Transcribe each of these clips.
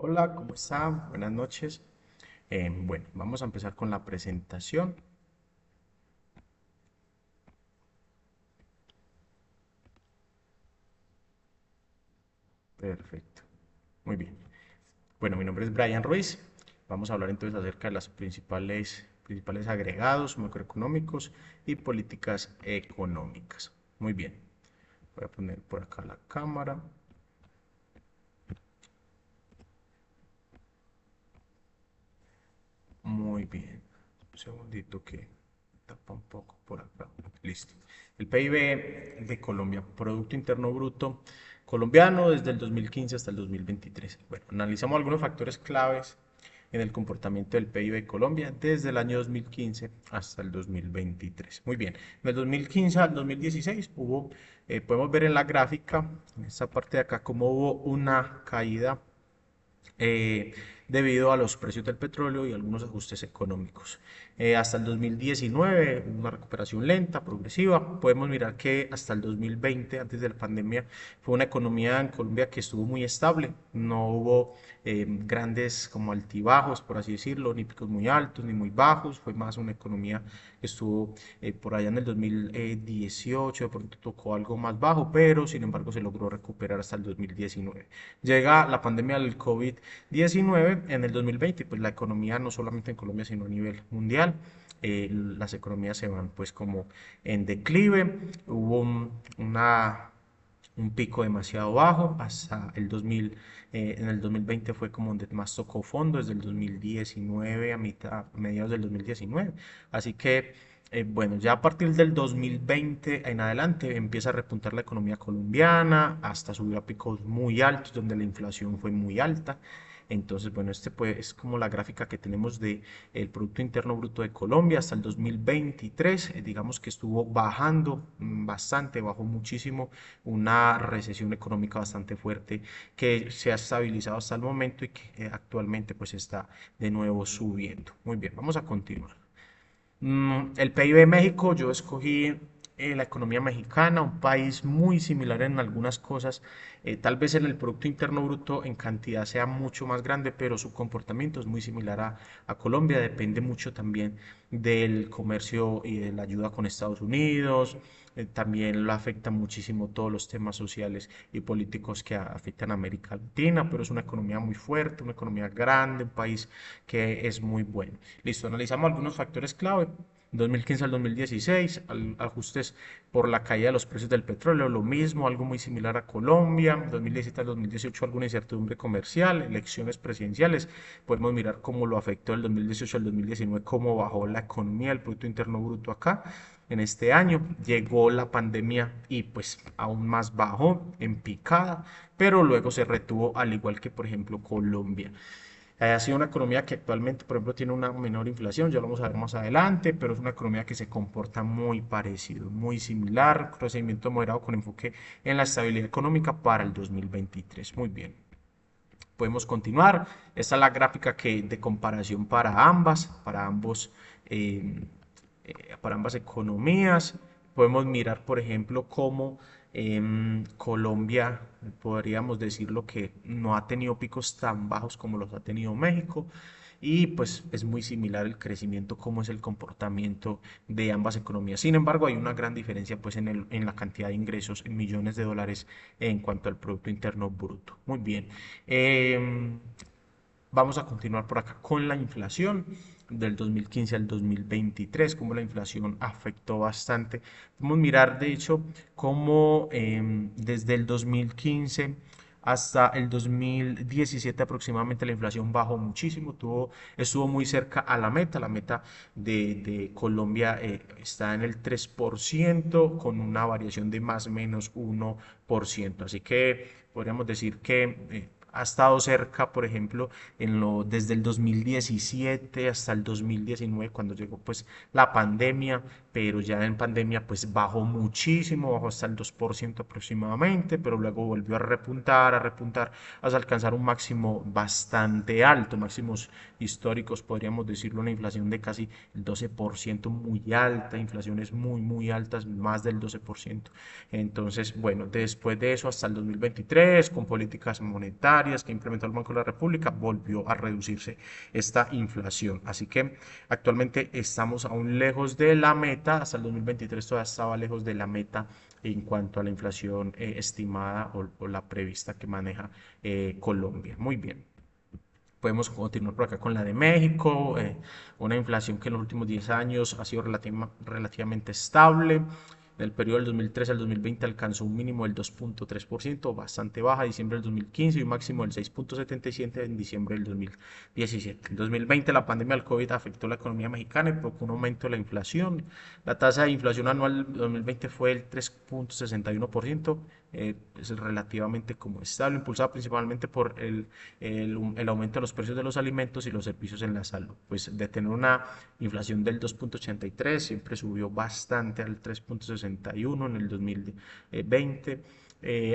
Hola, ¿cómo está? Buenas noches. Bueno, vamos a empezar con la presentación. Perfecto. Muy bien. Bueno, mi nombre es Brian Ruiz. Vamos a hablar entonces acerca de los principales agregados macroeconómicos y políticas económicas. Muy bien. Voy a poner por acá la cámara. Muy bien. Un segundito que tapa un poco por acá. Listo. El PIB de Colombia, Producto Interno Bruto colombiano desde el 2015 hasta el 2023. Bueno, analizamos algunos factores claves en el comportamiento del PIB de Colombia desde el año 2015 hasta el 2023. Muy bien, del 2015 al 2016 podemos ver en la gráfica, en esta parte de acá, cómo hubo una caída eh, debido a los precios del petróleo y algunos ajustes económicos. Hasta el 2019, una recuperación lenta, progresiva. Podemos mirar que hasta el 2020, antes de la pandemia, fue una economía en Colombia que estuvo muy estable. No hubo grandes como altibajos, por así decirlo, ni picos muy altos ni muy bajos. Fue más una economía que estuvo por allá en el 2018, de pronto tocó algo más bajo, pero sin embargo se logró recuperar hasta el 2019. Llega la pandemia del COVID-19 en el 2020, pues la economía no solamente en Colombia, sino a nivel mundial, las economías se van pues como en declive, hubo un pico demasiado bajo hasta el 2000, en el 2020 fue como donde más tocó fondo, desde el 2019 a mediados del 2019, así que bueno, ya a partir del 2020 en adelante empieza a repuntar la economía colombiana hasta subir a picos muy altos donde la inflación fue muy alta. Entonces, bueno, este pues es como la gráfica que tenemos de el Producto Interno Bruto de Colombia hasta el 2023. Digamos que estuvo bajando bastante, bajó muchísimo, una recesión económica bastante fuerte que se ha estabilizado hasta el momento y que actualmente pues está de nuevo subiendo. Muy bien, vamos a continuar. El PIB de México, yo escogí la economía mexicana, un país muy similar en algunas cosas, tal vez en el Producto Interno Bruto en cantidad sea mucho más grande, pero su comportamiento es muy similar a Colombia, depende mucho también del comercio y de la ayuda con Estados Unidos, también lo afecta muchísimo todos los temas sociales y políticos que afectan a América Latina, pero es una economía muy fuerte, una economía grande, un país que es muy bueno. Listo, analizamos algunos factores clave. 2015 al 2016, ajustes por la caída de los precios del petróleo, lo mismo, algo muy similar a Colombia. 2017 al 2018, alguna incertidumbre comercial, elecciones presidenciales. Podemos mirar cómo lo afectó el 2018 al 2019, cómo bajó la economía, el Producto Interno Bruto acá. En este año llegó la pandemia y pues aún más bajó en picada, pero luego se retuvo al igual que por ejemplo Colombia. Ha sido una economía que actualmente, por ejemplo, tiene una menor inflación, ya lo vamos a ver más adelante, pero es una economía que se comporta muy parecido, muy similar, crecimiento moderado con enfoque en la estabilidad económica para el 2023. Muy bien, podemos continuar. Esta es la gráfica de comparación eh, para ambas economías. Podemos mirar, por ejemplo, cómo Colombia, podríamos decirlo que no ha tenido picos tan bajos como los ha tenido México. Y pues es muy similar el crecimiento, cómo es el comportamiento de ambas economías. Sin embargo, hay una gran diferencia pues en la cantidad de ingresos en millones de dólares en cuanto al Producto Interno Bruto. Muy bien. Eh, Vamos a continuar por acá con la inflación del 2015 al 2023, cómo la inflación afectó bastante. Podemos mirar, de hecho, cómo desde el 2015 hasta el 2017 aproximadamente la inflación bajó muchísimo, estuvo muy cerca a la meta de Colombia está en el 3% con una variación de más o menos 1%, así que podríamos decir que ha estado cerca, por ejemplo, desde el 2017 hasta el 2019, cuando llegó pues la pandemia, pero ya en pandemia pues bajó muchísimo, bajó hasta el 2% aproximadamente, pero luego volvió a repuntar hasta alcanzar un máximo bastante alto, máximos históricos, podríamos decirlo, una inflación de casi el 12%, muy alta, inflaciones muy altas, más del 12%. Entonces, bueno, después de eso hasta el 2023, con políticas monetarias, monetarias que implementó el Banco de la República, volvió a reducirse esta inflación. Así que actualmente estamos aún lejos de la meta, hasta el 2023 todavía estaba lejos de la meta en cuanto a la inflación estimada o la prevista que maneja Colombia. Muy bien. Podemos continuar por acá con la de México, una inflación que en los últimos 10 años ha sido relativamente estable. En el periodo del 2013 al 2020 alcanzó un mínimo del 2.3%, bastante baja, en diciembre del 2015 y un máximo del 6.77 en diciembre del 2017. En 2020 la pandemia del COVID afectó la economía mexicana y provocó un aumento de la inflación. La tasa de inflación anual del 2020 fue el 3.61%, es relativamente como estable, impulsada principalmente por el aumento de los precios de los alimentos y los servicios en la salud. Pues de tener una inflación del 2.83 siempre subió bastante al 3.61 en el 2020.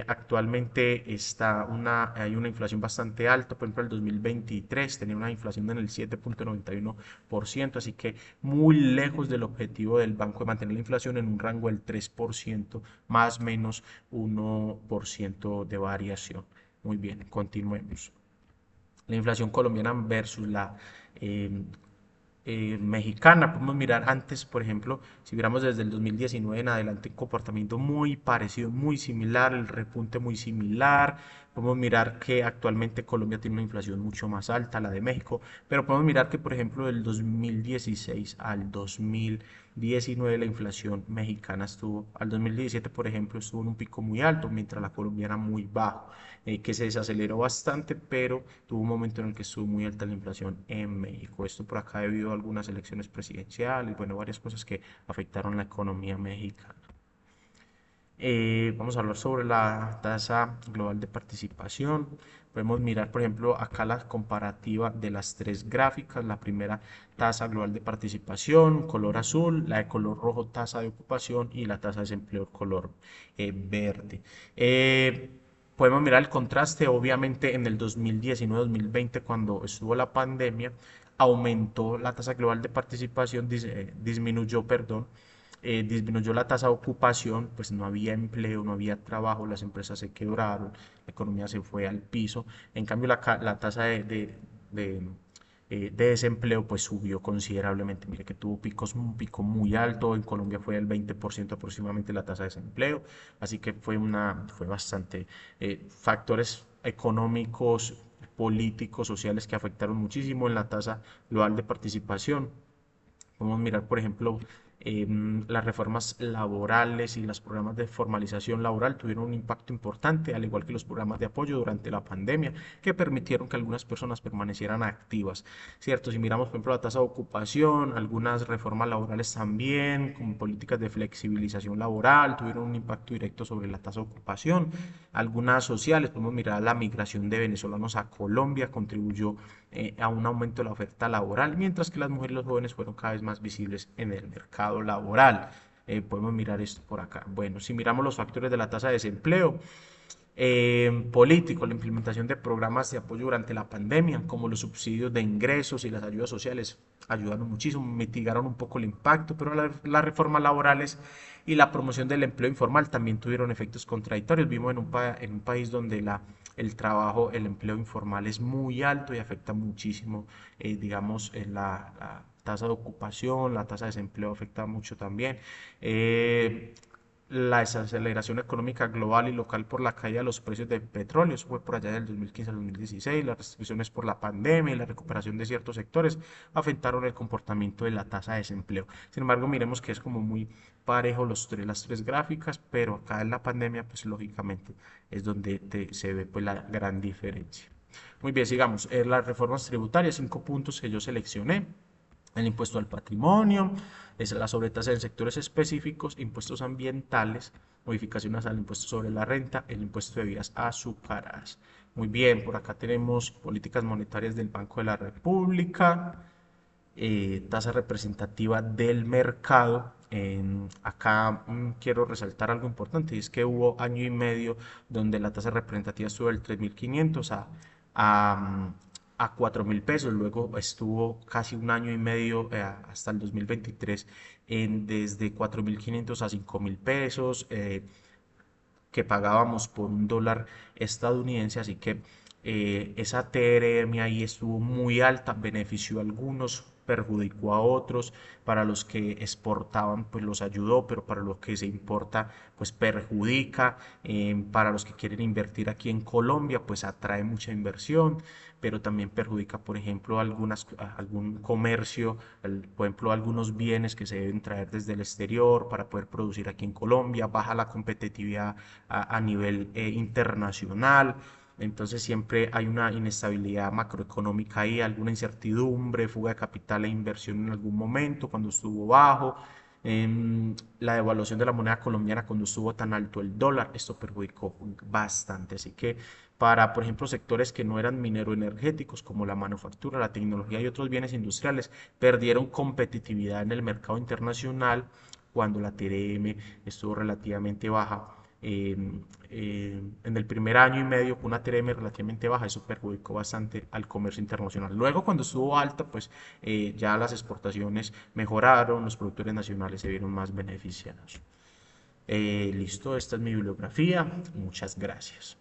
Actualmente hay una inflación bastante alta, por ejemplo, el 2023 tenía una inflación en el 7.91%, así que muy lejos del objetivo del banco de mantener la inflación en un rango del 3%, más o menos 1% de variación. Muy bien, continuemos. La inflación colombiana versus la eh, mexicana. Podemos mirar antes, por ejemplo, si miramos desde el 2019 en adelante, un comportamiento muy parecido, muy similar, el repunte muy similar. Podemos mirar que actualmente Colombia tiene una inflación mucho más alta, la de México, pero podemos mirar que, por ejemplo, del 2016 al 2019 la inflación mexicana al 2017, por ejemplo, estuvo en un pico muy alto, mientras la colombiana muy bajo, que se desaceleró bastante, pero tuvo un momento en el que estuvo muy alta la inflación en México. Esto por acá debido a algunas elecciones presidenciales, bueno, varias cosas que afectaron la economía mexicana. Vamos a hablar sobre la tasa global de participación. Podemos mirar, por ejemplo, acá la comparativa de las tres gráficas. La primera, tasa global de participación, color azul, la de color rojo, tasa de ocupación y la tasa de desempleo, color verde. Podemos mirar el contraste, obviamente en el 2019-2020, cuando estuvo la pandemia, aumentó la tasa global de participación, disminuyó, perdón, disminuyó la tasa de ocupación, pues no había empleo, no había trabajo, las empresas se quebraron, la economía se fue al piso. En cambio, la tasa de desempleo pues subió considerablemente. Mire que tuvo un pico muy alto, en Colombia fue el 20% aproximadamente la tasa de desempleo, así que fue bastante factores económicos, políticos, sociales que afectaron muchísimo en la tasa global de participación. Podemos mirar, por ejemplo, las reformas laborales y los programas de formalización laboral tuvieron un impacto importante, al igual que los programas de apoyo durante la pandemia, que permitieron que algunas personas permanecieran activas, ¿cierto? Si miramos, por ejemplo, la tasa de ocupación, algunas reformas laborales también, como políticas de flexibilización laboral, tuvieron un impacto directo sobre la tasa de ocupación. Algunas sociales, podemos mirar la migración de venezolanos a Colombia, contribuyó a un aumento de la oferta laboral, mientras que las mujeres y los jóvenes fueron cada vez más visibles en el mercado laboral. Podemos mirar esto por acá. Bueno, si miramos los factores de la tasa de desempleo, político, la implementación de programas de apoyo durante la pandemia, como los subsidios de ingresos y las ayudas sociales, ayudaron muchísimo, mitigaron un poco el impacto, pero las reformas laborales y la promoción del empleo informal también tuvieron efectos contradictorios. Vimos en un país donde el trabajo, el empleo informal es muy alto y afecta muchísimo, digamos, en la tasa de ocupación, la tasa de desempleo afecta mucho también. La desaceleración económica global y local por la caída de los precios del petróleo, eso fue por allá del 2015 al 2016, las restricciones por la pandemia y la recuperación de ciertos sectores afectaron el comportamiento de la tasa de desempleo. Sin embargo, miremos que es como muy parejo las tres gráficas, pero acá en la pandemia, pues lógicamente es donde se ve pues la gran diferencia. Muy bien, sigamos. Las reformas tributarias, 5 puntos que yo seleccioné: el impuesto al patrimonio, es la sobretasa en sectores específicos, impuestos ambientales, modificaciones al impuesto sobre la renta, el impuesto de bebidas azucaradas. Muy bien, por acá tenemos políticas monetarias del Banco de la República, tasa representativa del mercado. Acá quiero resaltar algo importante, y es que hubo año y medio donde la tasa representativa estuvo del 3.500 a, a 4.000 pesos, luego estuvo casi un año y medio hasta el 2023 desde 4.500 a 5.000 pesos, que pagábamos por un dólar estadounidense, así que esa TRM ahí estuvo muy alta, benefició a algunos, perjudicó a otros. Para los que exportaban pues los ayudó, pero para los que se importa pues perjudica. Para los que quieren invertir aquí en Colombia pues atrae mucha inversión, pero también perjudica, por ejemplo, algún comercio, por ejemplo, algunos bienes que se deben traer desde el exterior para poder producir aquí en Colombia, baja la competitividad a nivel internacional. Entonces siempre hay una inestabilidad macroeconómica ahí, alguna incertidumbre, fuga de capital e inversión en algún momento cuando estuvo bajo. La devaluación de la moneda colombiana cuando estuvo tan alto el dólar, esto perjudicó bastante. Así que para, por ejemplo, sectores que no eran minero-energéticos como la manufactura, la tecnología y otros bienes industriales, perdieron competitividad en el mercado internacional cuando la TRM estuvo relativamente baja. En el primer año y medio con una TRM relativamente baja, eso perjudicó bastante al comercio internacional. Luego, cuando estuvo alta, pues ya las exportaciones mejoraron, los productores nacionales se vieron más beneficiados. Listo, esta es mi bibliografía. Muchas gracias.